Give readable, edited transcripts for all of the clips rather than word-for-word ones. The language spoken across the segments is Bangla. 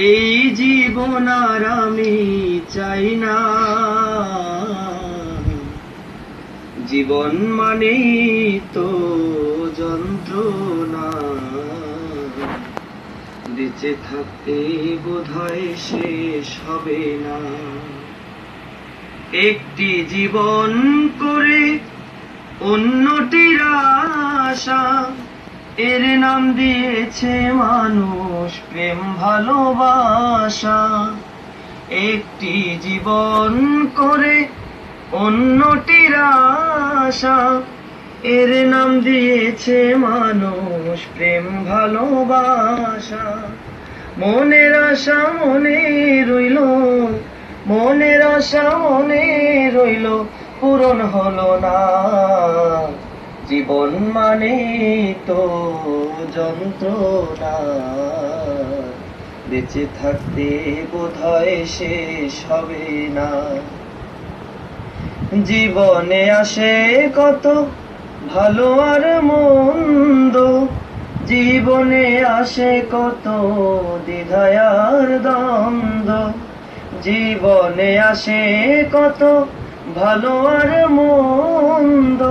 এই জীবন আর আমি চাই না, জীবন মানেই তো যন্ত্রণা, বেঁচে থাকতে বোধহয় শেষ হবে না। একটি জীবন করে অন্যটির আশা, এর নাম দিয়েছে মানুষ প্রেম ভালোবাসা। একটি জীবন করে অন্যটির আশা, এর নাম দিয়েছে মানুষ প্রেম ভালোবাসা। মনের আশা মনে রইল, মনের আশা মনে রইল, পূরণ হলো না। জীবন মানে তো যন্ত্রণা, বেঁচে থাকতে বোধহয় শেষ হবে না। জীবনে আসে কত ভালো আর মন্দ, জীবনে আসে কত দ্বিধায় আর দ্বন্দ্ব। জীবনে আসে কত ভালো আর মন্দ,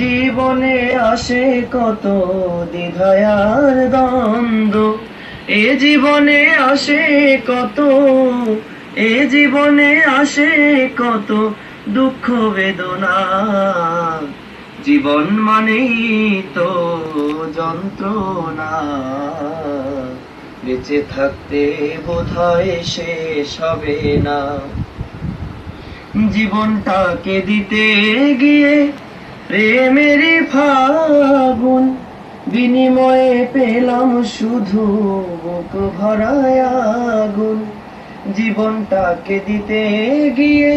জীবনে আসে কত দ্বিধায় আর দ্বন্দ্ব। এ জীবনে আসে কত, এ জীবনে আসে কত দুঃখ বেদনা। জীবন মানেই তো যন্ত্রণা, বেঁচে থাকতে বোধহয় শেষ হবে না। জীবনটাকে দিতে গিয়ে প্রেমের ফাগুন, বিনিময়ে পেলাম শুধু বুক ভরায় আগুন। জীবনটাকে দিতে গিয়ে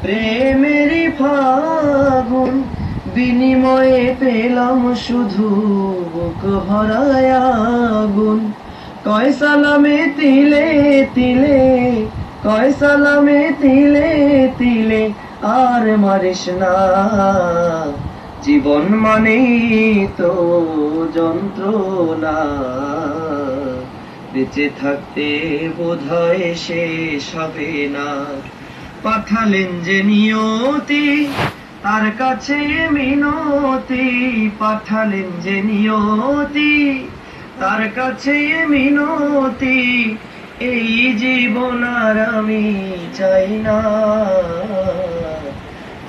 প্রেমের ফাগুন, বিনিময়ে পেলাম শুধু বুক ভরায় আগুন। কয় সালামে তিলে তিলে, কয় সালামে তিলে তিলে, আর মারিস না। জীবন মানেই তো যন্ত্রণা, বেঁচে থাকতে বোধহয় শেষ হবে না। পাঠালেন যে নিয়তি তার কাছে মিনতি, পাঠালেন যে নিয়তি তার কাছে মিনতি। এই জীবন আর আমি চাই না,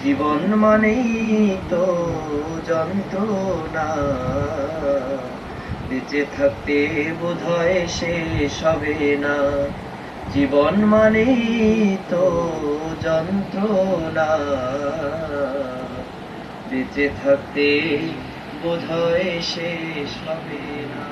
জীবন মানেই তো যন্ত্রণা, বেঁচে থাকতে বোধহয় শেষ হবে না। জীবন মানেই তো যন্ত্রণা, বেঁচে থাকতে বোধহয় শেষ হবে না।